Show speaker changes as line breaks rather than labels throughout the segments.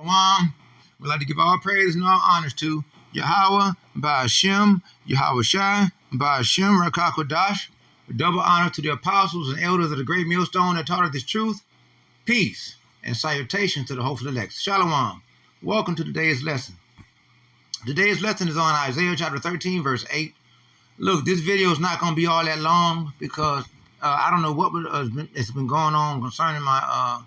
Shalom. We'd like to give all praise and all honors to Yahweh, Ba'ashem, Yahweh Shai, Ba'ashem, Rakakodash. Double honor to the apostles and elders of the great millstone that taught us this truth. Peace and salutations to the hopeful elect. Shalom. Welcome to today's lesson. Today's lesson is on Isaiah chapter 13, verse 8. Look, this video is not going to be all that long because I don't know what has been going on concerning my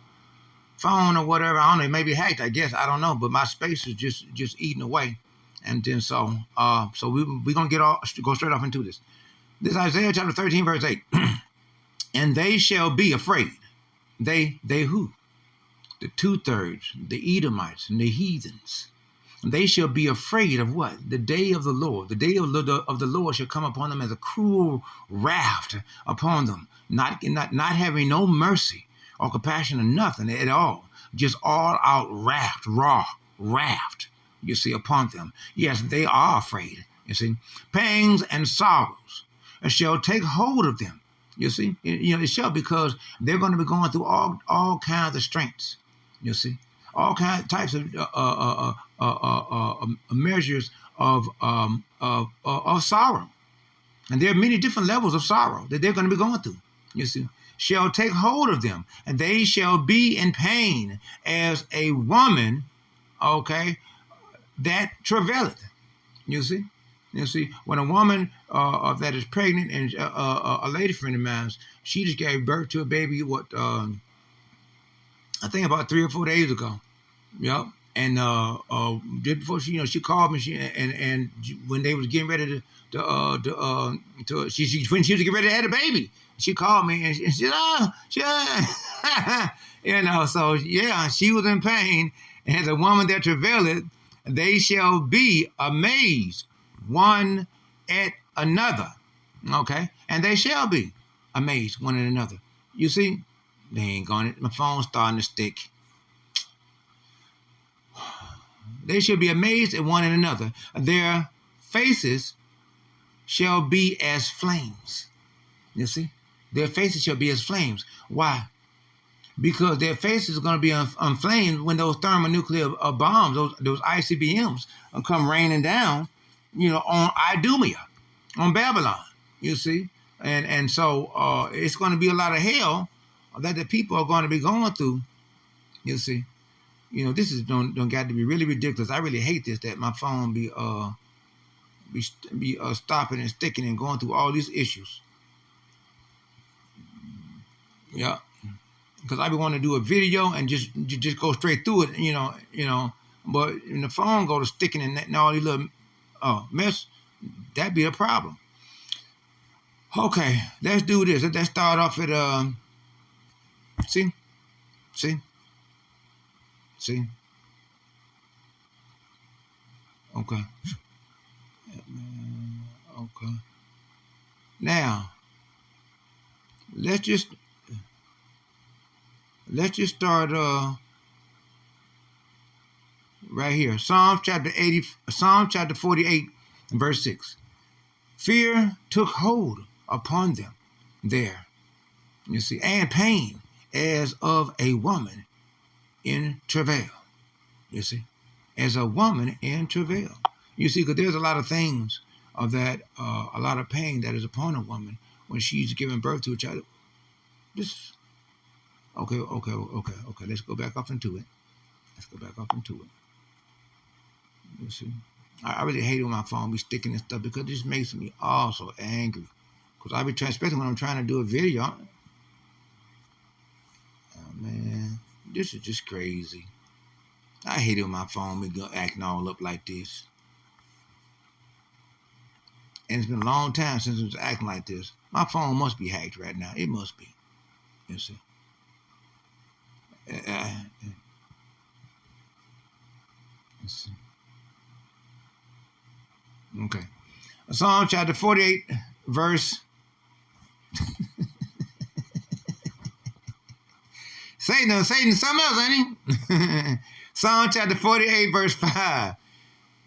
phone or whatever. I don't know. It may be hacked, I guess. I don't know. But my space is just eating away. And then so we're going to go straight off into this. This is Isaiah chapter 13, verse 8. And they shall be afraid. They who? The two-thirds, the Edomites and the heathens. They shall be afraid of what? The day of the Lord. The day of the Lord shall come upon them as a cruel wrath upon them, not having no mercy or compassion or nothing at all, just all out wrath, raw wrath, you see, upon them. Yes, they are afraid, you see. Pangs and sorrows shall take hold of them, you see. It shall, because they're going to be going through all kinds of strengths, you see. All kinds types of measures of sorrow, and there are many different levels of sorrow that they're going to be going through. You see, shall take hold of them, and they shall be in pain as a woman, okay, that travaileth. You see, when a woman that is pregnant, and a lady friend of mine, she just gave birth to a baby. I think about 3 or 4 days ago. Yep. And just before she called me, and when they was getting ready when she was getting ready to have a baby, she called me and she said, so yeah, she was in pain. And as a woman that travaileth, they shall be amazed one at another. Okay, and they shall be amazed one at another. You see. They ain't going. My phone's starting to stick. They shall be amazed at one and another. Their faces shall be as flames. You see? Their faces shall be as flames. Why? Because their faces are going to be on flames when those thermonuclear bombs, those ICBMs, come raining down, on Idumea, on Babylon. You see? And so it's going to be a lot of hell that the people are going to be going through, you see. This is don't got to be really ridiculous. I really hate this, that my phone be stopping and sticking and going through all these issues. Yeah, because I be wanting to do a video and just go straight through it, But when the phone go to sticking and all these little mess, that'd be a problem. Okay, let's do this. Let's start off at See? Okay. Okay. Now, let's just start right here. Psalm chapter 48, verse 6. Fear took hold upon them there. You see, and pain as of a woman in travail. You see, as a woman in travail. You see, because there's a lot of things of that, a lot of pain that is upon a woman when she's giving birth to a child. Okay. Let's go back off into it. You see, I really hate when my phone be sticking and stuff, because it just makes me so angry. Because I be especially when I'm trying to do a video. Man, this is just crazy. I hate it when my phone be acting all up like this. And it's been a long time since it was acting like this. My phone must be hacked right now. It must be. You see. Let's see. Okay. Psalm chapter 48, verse... Satan, something else, ain't he? Psalm chapter 48, verse 5.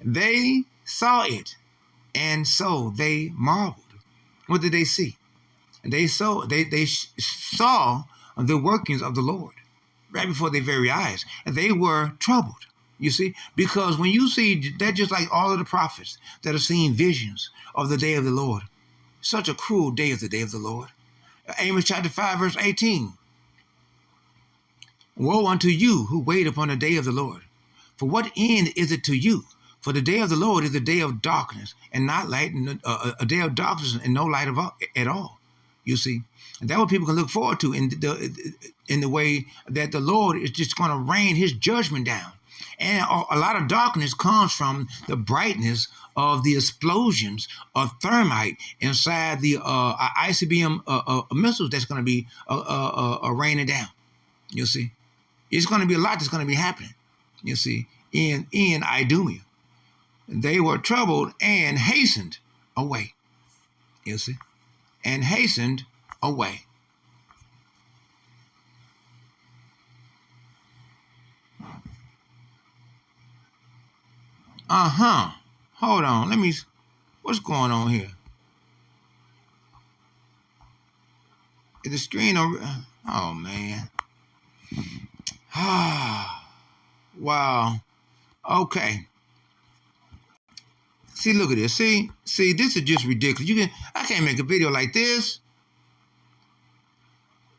They saw it, and so they marveled. What did they see? They saw the workings of the Lord right before their very eyes, and they were troubled. You see, because when you see, they're just like all of the prophets that are seeing visions of the day of the Lord. Such a cruel day is the day of the Lord. Amos chapter 5, verse 18. Woe unto you who wait upon the day of the Lord. For what end is it to you? For the day of the Lord is a day of darkness and not light, a day of darkness and no light at all. You see, and that's what people can look forward to in the way that the Lord is just going to rain His judgment down. And a lot of darkness comes from the brightness of the explosions of thermite inside the ICBM missiles that's going to be raining down. You see, it's going to be a lot that's going to be happening. You see, in Idumea, they were troubled and hastened away. You see, and hastened away. Hold on. What's going on here? Is the screen over? Oh, man. Wow. Okay. See, look at this. See, this is just ridiculous. I can't make a video like this.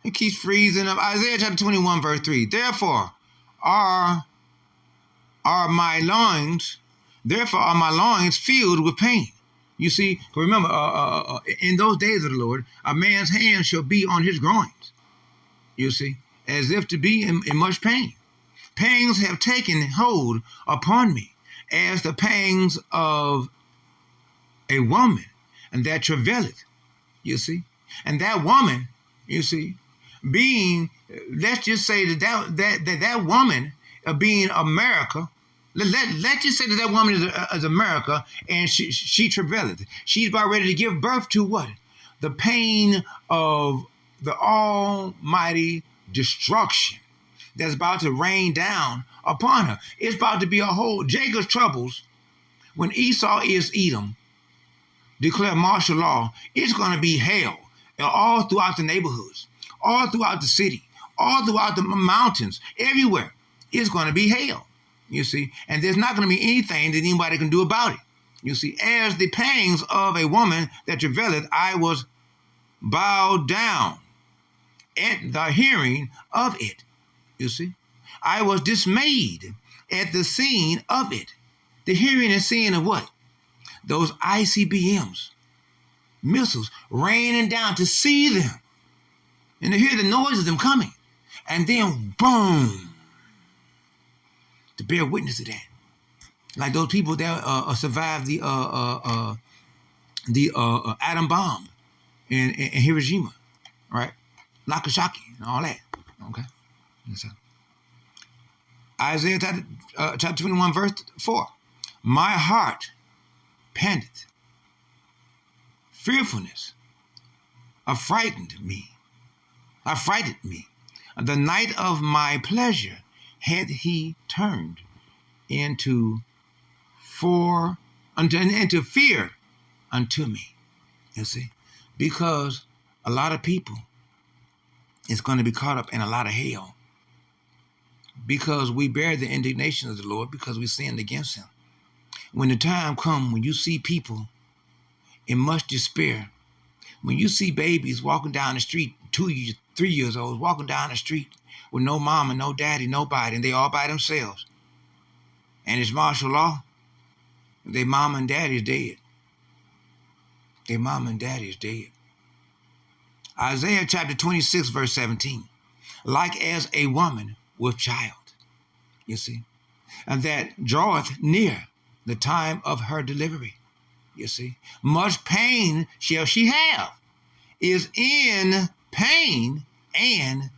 It keeps freezing up. Isaiah chapter 21, verse 3. Therefore are my loins filled with pain. You see, remember, in those days of the Lord, a man's hand shall be on his groins. You see, as if to be in much pain. Pangs have taken hold upon me, as the pangs of a woman, and that travaileth. You see, and that woman, you see, being, let's just say that woman being America. Let's just say that woman is America, and she travaileth. She's about ready to give birth to what? The pain of the almighty destruction that's about to rain down upon her. It's about to be a whole Jacob's troubles. When Esau is Edom, declare martial law, it's going to be hell all throughout the neighborhoods, all throughout the city, all throughout the mountains, everywhere. It's going to be hell. You see, and there's not going to be anything that anybody can do about it. You see, as the pangs of a woman that travaileth, I was bowed down at the hearing of it. You see, I was dismayed at the seeing of it. The hearing and seeing of what? Those ICBMs, missiles raining down, to see them and to hear the noise of them coming, and then boom. To bear witness to that, like those people that survived the atom bomb in Hiroshima, right? Nagasaki and all that. Okay. So, Isaiah chapter 21, verse 4. My heart panteth, fearfulness affrighted me. The night of my pleasure had he turned into fear unto me. You see, because a lot of people is going to be caught up in a lot of hell because we bear the indignation of the Lord, because we sinned against him. When the time comes, when you see people in much despair, when you see babies walking down the street, 2, 3 years old, walking down the street with no mama, no daddy, nobody, and they all by themselves. And it's martial law. Their mama and daddy is dead. Isaiah chapter 26, verse 17. Like as a woman with child, you see, and that draweth near the time of her delivery. You see, much pain shall she have, is in pain, and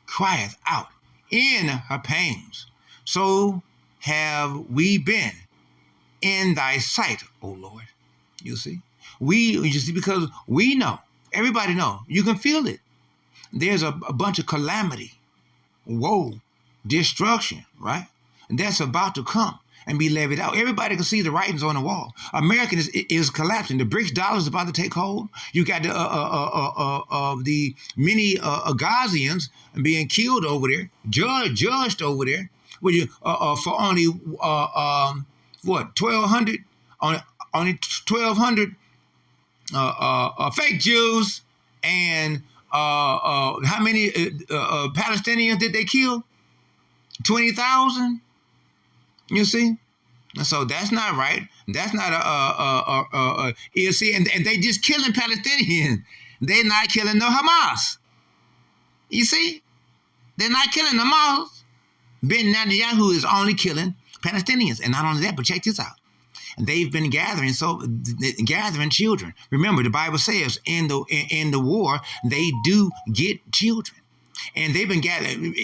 crieth out in her pains. So have we been in thy sight, O Lord. You see, because we know, everybody know, you can feel it. There's a bunch of calamity, woe, destruction, right? And that's about to come and be levied out. Everybody can see the writings on the wall. America is collapsing. The BRICS dollar is about to take hold. You got the many Ghazians being killed over there, judged over there for only what 1,200 only 1,200 fake Jews, and how many Palestinians did they kill? 20,000. You see, so that's not right. That's not you see, and they just killing Palestinians. They're not killing no Hamas. You see, they're not killing Hamas. Ben Netanyahu is only killing Palestinians, and not only that, but check this out. They've been gathering children. Remember, the Bible says in the war they do get children, and they've been gathering.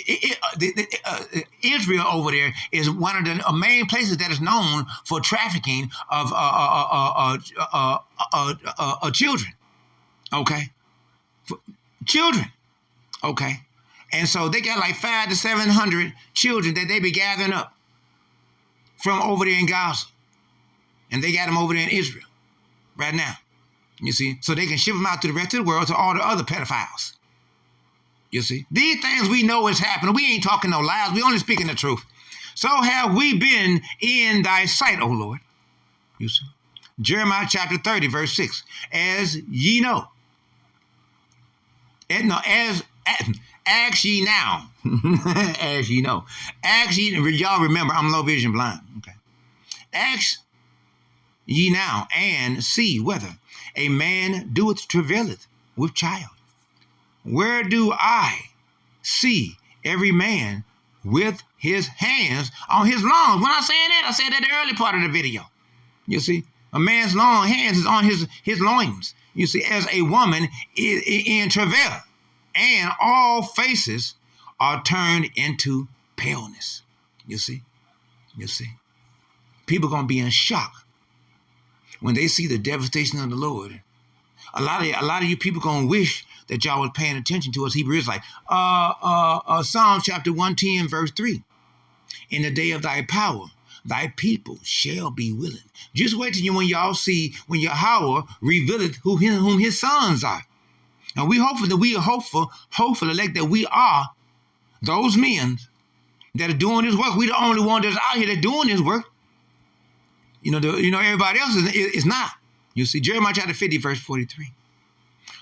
Israel over there is one of the main places that is known for trafficking of children. Okay, children. Okay, and so they got like 500 to 700 children that they be gathering up from over there in Gaza. And they got them over there in Israel right now, you see, so they can ship them out to the rest of the world, to all the other pedophiles. You see, these things we know is happening. We ain't talking no lies. We only speaking the truth. So have we been in thy sight, O Lord. You see, Jeremiah chapter 30, verse 6. As ye know, ask ye now, as ye know, ask ye. Y'all remember, I'm low vision blind. Okay, ask ye now, and see whether a man doeth travaileth with child. Where do I see every man with his hands on his loins? When I saying that, I said that the early part of the video. You see, a man's long hands is on his loins. You see, as a woman in travail, and all faces are turned into paleness. You see, people gonna be in shock when they see the devastation of the Lord. A lot of you people gonna wish that y'all was paying attention to us Hebrew Israelites. Psalm chapter 110, verse 3. In the day of thy power, thy people shall be willing. Just wait till when y'all see when Yahweh revealeth whom his sons are. And we hopeful elect that we are those men that are doing this work. We the only one that's out here that doing this work. Everybody else is not. You see, Jeremiah chapter 50, verse 43.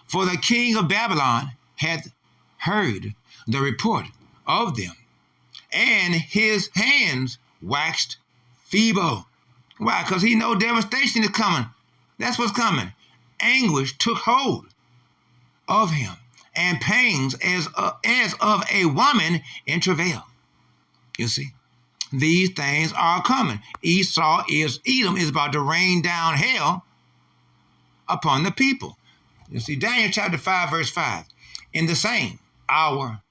For the king of Babylon hath heard the report of them, and his hands waxed feeble. Why? Because he know devastation is coming. That's what's coming. Anguish took hold of him, and pangs as of a woman in travail. You see, these things are coming. Edom is about to rain down hell upon the people. You see, Daniel chapter 5, verse 5. In the same hour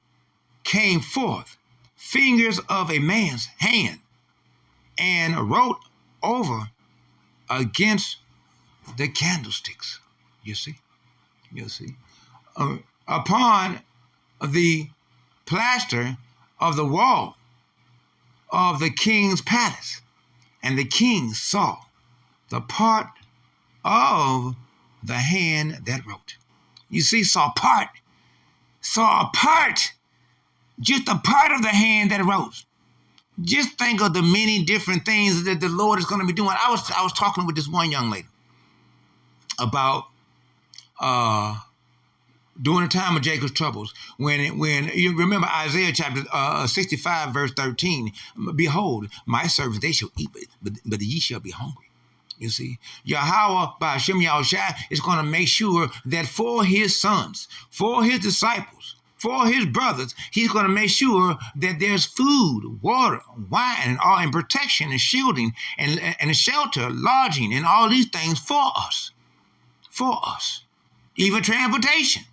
came forth fingers of a man's hand, and wrote over against the candlesticks. You see, upon the plaster of the wall of the king's palace. And the king saw the part of the hand that wrote. You see, saw a part, just a part of the hand that wrote. Just think of the many different things that the Lord is going to be doing. I was talking with this one young lady about during the time of Jacob's troubles, when you remember Isaiah chapter 65, verse 13, behold, my servants, they shall eat, but ye shall be hungry. You see, Yahweh by Hashem Yahushua is going to make sure that for his sons, for his disciples, for his brothers, he's going to make sure that there's food, water, wine, and protection and shielding and shelter, lodging, and all these things for us, even transportation.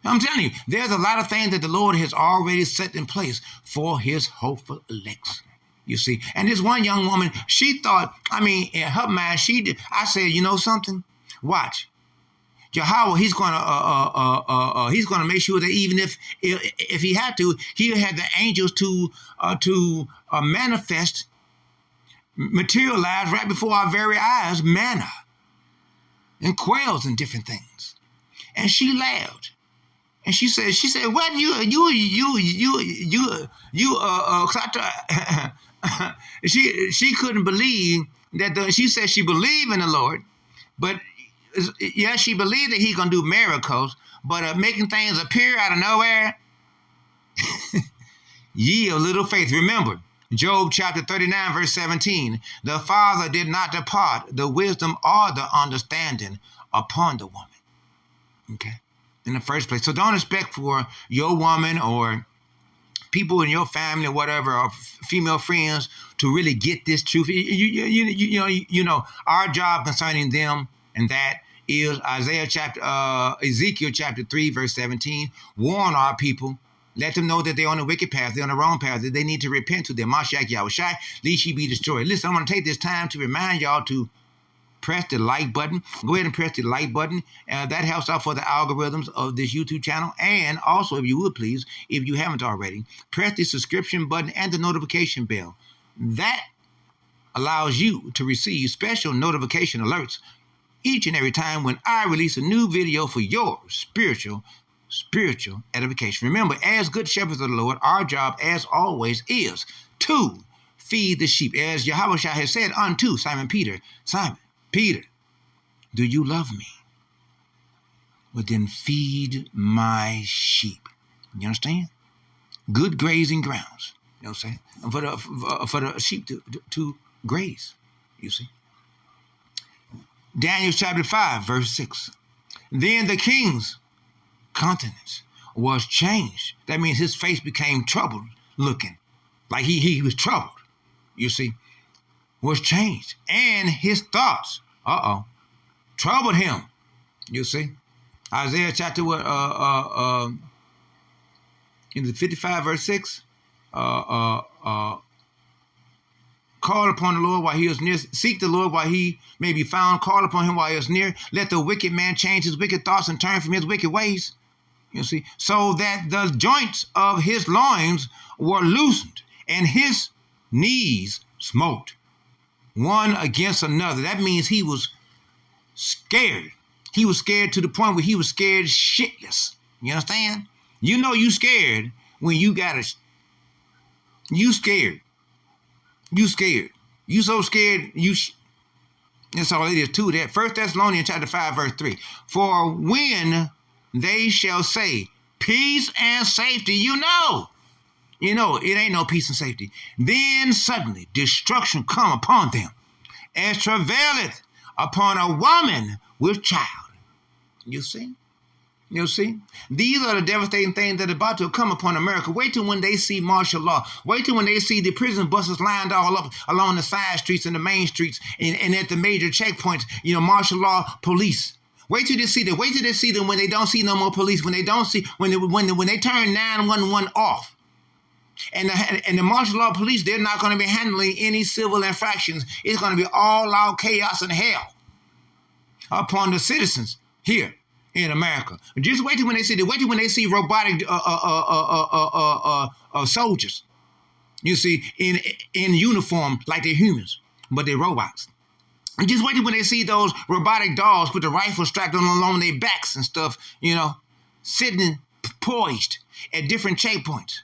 I'm telling you, there's a lot of things that the Lord has already set in place for his hopeful elects. You see, and this one young woman, she thought, in her mind, I said, you know something? Watch. Yahweh, he's gonna make sure that even if he had to, he'll have the angels to manifest, materialize right before our very eyes, manna and quails and different things. And she laughed. And she said, what she couldn't believe that she said she believed in the Lord, but yeah, she believed that He's gonna do miracles, but making things appear out of nowhere, ye of little faith. Remember, Job chapter 39, verse 17, the Father did not depart the wisdom or the understanding upon the woman. Okay, in the first place. So don't expect for your woman or people in your family or whatever, or female friends, to really get this truth. You know, our job concerning them and that is Ezekiel chapter 3, verse 17. Warn our people. Let them know that they're on the wicked path, they're on the wrong path, that they need to repent to them. Mashiach Yahushai, lest ye be destroyed. Listen, I want to take this time to remind y'all to press the like button. Go ahead and press the like button. That helps out for the algorithms of this YouTube channel. And also, if you would please, if you haven't already, press the subscription button and the notification bell. That allows you to receive special notification alerts each and every time when I release a new video for your spiritual edification. Remember, as good shepherds of the Lord, our job, as always, is to feed the sheep. As Yahushua has said unto Simon Peter, Simon, Peter, do you love me? Well, then feed my sheep. You understand? Good grazing grounds. You know what I'm saying? For the sheep to graze, you see. Daniel chapter 5, verse 6. Then the king's countenance was changed. That means his face became troubled looking. Like he was troubled, you see. Was changed. And his thoughts, troubled him, you see. Isaiah chapter in the 55 verse 6, call upon the Lord while he is near. Seek the Lord while he may be found. Call upon him while he is near. Let the wicked man change his wicked thoughts and turn from his wicked ways. You see, so that the joints of his loins were loosened and his knees smote one against another. That means he was scared. He was scared to the point where he was scared shitless. You understand? You know you scared when you you scared. You scared. You so scared, that's all it is to that. 1 Thessalonians chapter 5, verse 3. For when they shall say, peace and safety, you know, it ain't no peace and safety. Then suddenly destruction come upon them, as travaileth upon a woman with child. You see? You see? These are the devastating things that are about to come upon America. Wait till when they see martial law. Wait till when they see the prison buses lined all up along the side streets and the main streets and at the major checkpoints, martial law police. Wait till they see them. Wait till they see them when they don't see no more police, when they don't see, when they turn 911 off. And the martial law police, they're not going to be handling any civil infractions. It's going to be all out chaos and hell upon the citizens here in America. Just wait till when they see robotic soldiers. You see, in uniform like they're humans, but they're robots. And just wait till when they see those robotic dogs with the rifle strapped along their backs and stuff, sitting poised at different checkpoints,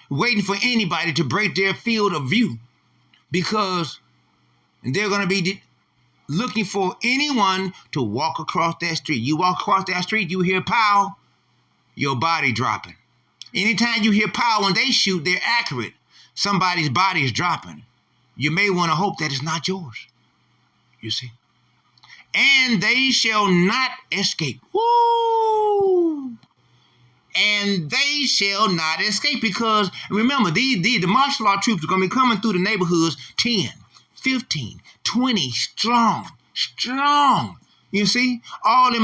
waiting for anybody to break their field of view, because they're going to be looking for anyone to walk across that street. You walk across that street, you hear pow, your body dropping. Anytime you hear pow when they shoot, they're accurate. Somebody's body is dropping. You may want to hope that it's not yours. You see? And they shall not escape. Woo! And they shall not escape, because remember, the martial law troops are going to be coming through the neighborhoods 10, 15, 20 strong. You see? All of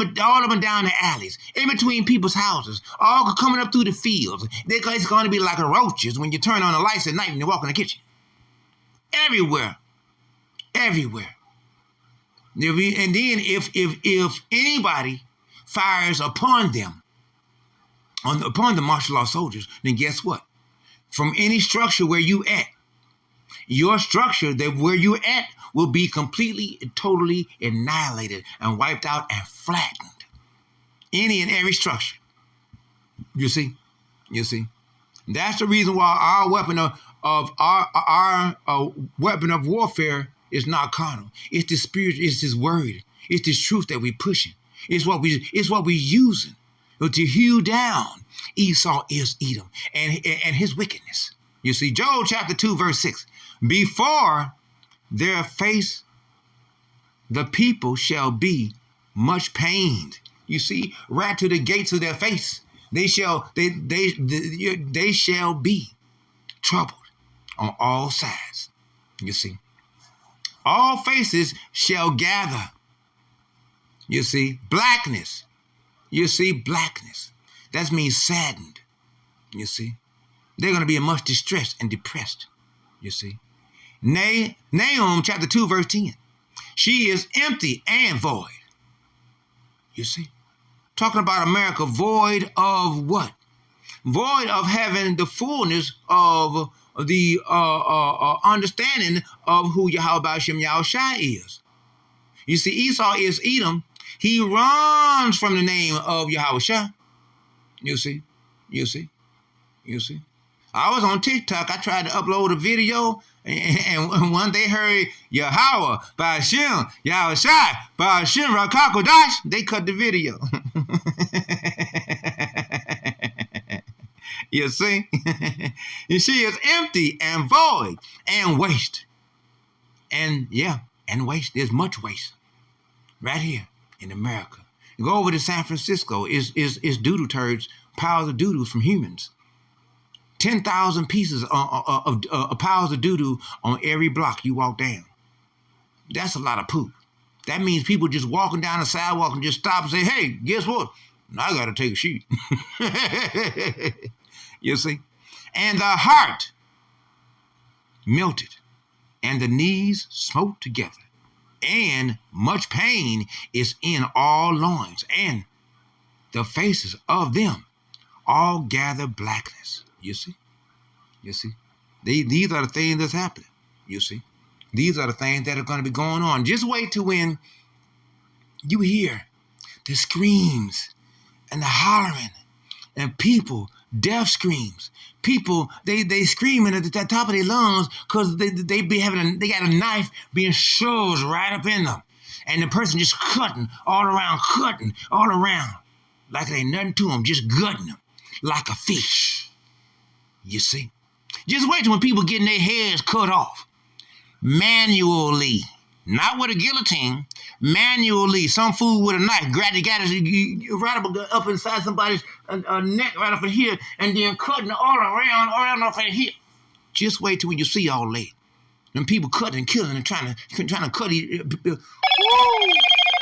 them down the alleys, in between people's houses, all coming up through the fields. It's going to be like roaches when you turn on the lights at night when you walk in the kitchen. Everywhere. And then if anybody fires upon them, upon the martial law soldiers, then guess what? From any structure where you at, your structure where you at will be completely and totally annihilated and wiped out and flattened. Any and every structure. You see? You see? That's the reason why our weapon of our weapon of warfare is not carnal. It's the spirit. It's His word. It's this truth that we're pushing. It's what we're using to hew down Esau is Edom and his wickedness. You see, Job chapter 2 verse 6. Before their face, the people shall be much pained. You see, right to the gates of their face, they shall be troubled on all sides. You see, all faces shall gather. You see, blackness. You see, blackness. That means saddened. You see, they're going to be much distressed and depressed. You see, Nahum chapter 2 verse 10. She is empty and void. You see, talking about America, void of what? Void of having the fullness of the understanding of who Yahweh Hashem Yahushua is. You see, Esau is Edom. He runs from the name of Yahushua. You see, you see, you see. I was on TikTok. I tried to upload a video, and when they heard Yahweh, Ba'ashem, Yahushua, Ba'ashem, Rakakodash, they cut the video. You see? You see, it's empty and void and waste. And waste. There's much waste right here in America. You go over to San Francisco, is doodle turds, piles of doodles from humans. 10,000 pieces of piles of doodle on every block you walk down. That's a lot of poop. That means people just walking down the sidewalk and just stop and say, hey, guess what? I got to take a shit. You see? And the heart melted, and the knees smote together, and much pain is in all loins, and the faces of them all gather blackness. You see? You see? These are the things that's happening. You see? These are the things that are going to be going on. Just wait till when you hear the screams and the hollering and people, death screams. People, they screaming at the top of their lungs because they got a knife being shoved right up in them. And the person just cutting all around, like it ain't nothing to them, just gutting them like a fish. You see? Just wait till when people getting their heads cut off. Manually. Not with a guillotine. Manually. Some fool with a knife. Got it right up inside somebody's neck, right up in here, and then cutting all around up in here. Just wait till when you see all that. Them people cutting and killing and trying to cut each.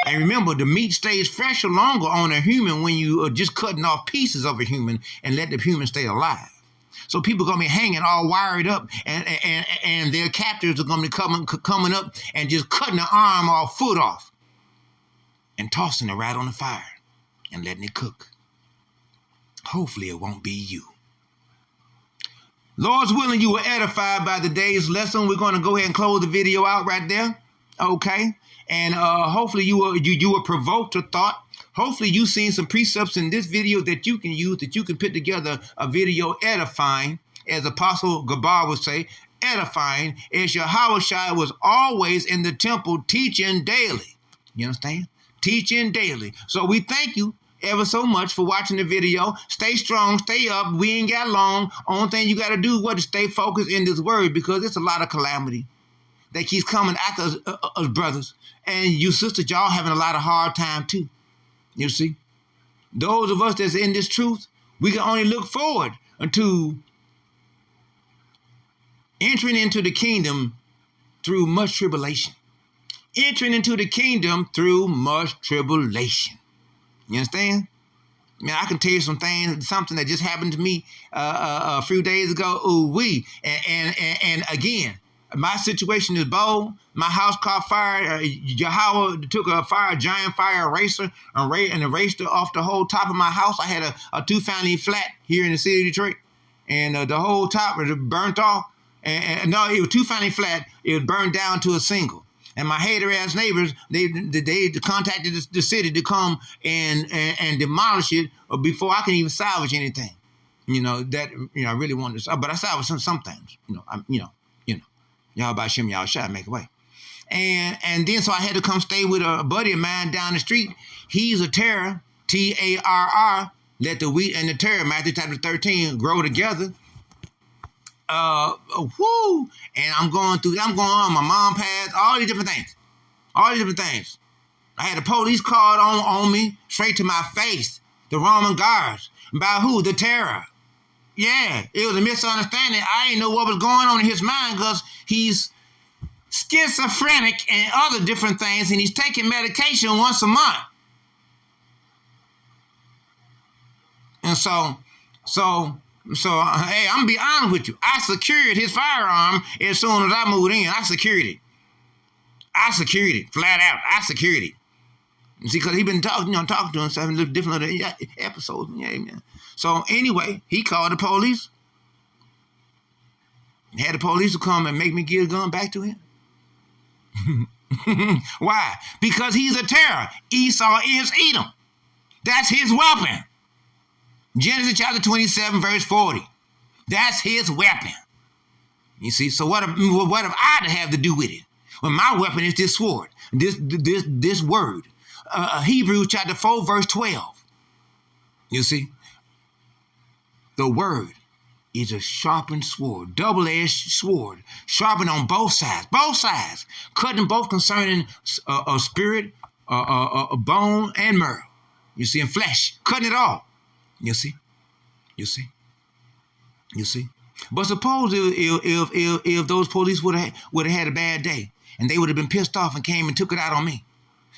And remember, the meat stays fresher longer on a human when you are just cutting off pieces of a human and let the human stay alive. So people are going to be hanging all wired up, and their captors are going to be coming up and just cutting the arm or foot off and tossing it right on the fire and letting it cook. Hopefully it won't be you. Lord's willing, you were edified by the day's lesson. We're going to go ahead and close the video out right there. Okay? And hopefully you were provoked to thought. Hopefully you've seen some precepts in this video that you can use, that you can put together a video edifying, as Apostle Gabar would say, edifying, as Yahushua was always in the temple teaching daily. You understand? Teaching daily. So we thank you ever so much for watching the video. Stay strong, stay up. We ain't got long. Only thing you got to do is stay focused in this word, because it's a lot of calamity that keeps coming after us brothers. And you sisters, y'all having a lot of hard time too. You see, those of us that's in this truth, we can only look forward to entering into the kingdom through much tribulation. Entering into the kingdom through much tribulation. You understand? I mean, I can tell you something that just happened to me a few days ago. And again, my situation is bold. My house caught fire. Yahweh took a giant fire eraser and erased it off the whole top of my house. I had a two-family flat here in the city of Detroit, and the whole top was burnt off. And no, it was two-family flat. It was burned down to a single. And my hater-ass neighbors, they contacted the city to come and demolish it before I can even salvage anything. I really wanted to, but I salvaged some things. Y'all by Shem, y'all shall make a way. And then so I had to come stay with a buddy of mine down the street. He's a terror, Tarr. Let the wheat and the terror, Matthew chapter 13, grow together. Whoo! And I'm going on my mom passed, all these different things. I had the police called on me straight to my face. The Roman guards. By who? The terror. Yeah, it was a misunderstanding. I didn't know what was going on in his mind because he's schizophrenic and other different things, and he's taking medication once a month. And so, hey, I'm gonna be honest with you. I secured his firearm as soon as I moved in. I secured it, flat out. I secured it. You see, because he been talking to him, so different other episodes. Yeah, man. So anyway, he called the police. Had the police to come and make me give the gun back to him. Why? Because he's a terror. Esau is Edom. That's his weapon. Genesis chapter 27, verse 40. That's his weapon. You see, so what have I to have to do with it? Well, my weapon is this sword, this word. Hebrews chapter 4, verse 12. You see, the word is a sharpened sword, double-edged sword, sharpened on both sides, cutting both concerning a spirit, a bone, and marrow. You see, and flesh, cutting it all. You see. But suppose if those police would have had a bad day and they would have been pissed off and came and took it out on me.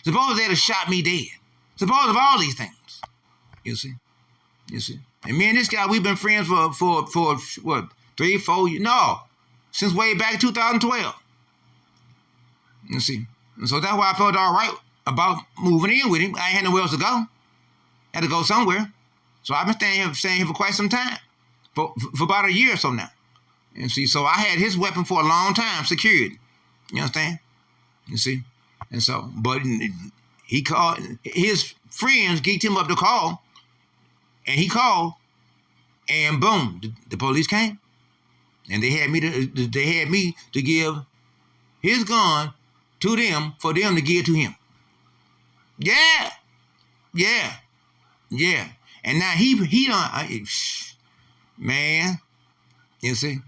Suppose they'd have shot me dead. Suppose of all these things. You see. And me and this guy, we've been friends for what, 3, 4 years? No, since way back in 2012. You see. And so that's why I felt all right about moving in with him. I ain't had nowhere else to go. Had to go somewhere. So I've been staying here for quite some time, for about a year or so now. And see, so I had his weapon for a long time, secured. You understand? You see? And so, but he called, his friends geeked him up to call, and he called, and boom, the police came, and they had me to give his gun to them for them to give to him. Yeah. And now he don't, man, you see.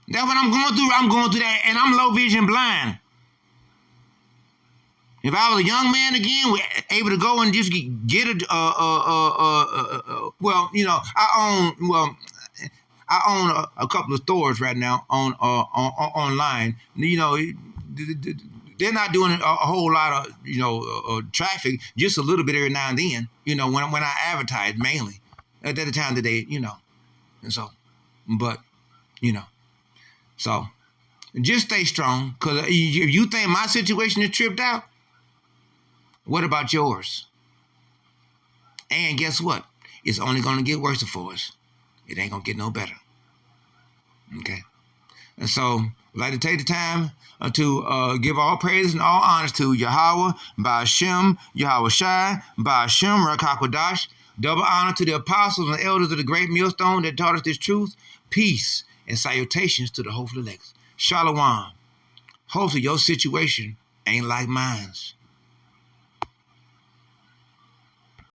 That's what I'm going through. I'm going through that, and I'm low vision blind. If I was a young man again, able to go and just get I own a couple of stores right now on online. You know, they're not doing a whole lot of traffic, just a little bit every now and then. You know, when I advertise mainly at the time of the day, and so, but so just stay strong, because if you think my situation is tripped out, what about yours? And guess what? It's only going to get worse for us. It ain't going to get no better. Okay? And so, I'd like to take the time to give all praise and all honors to Yahweh, by Hashem, Yahweh Shai, by Hashem, Rakakwadash. Double honor to the apostles and elders of the great millstone that taught us this truth. Peace and salutations to the hopeful elect. Shalom. Hopefully your situation ain't like mine's.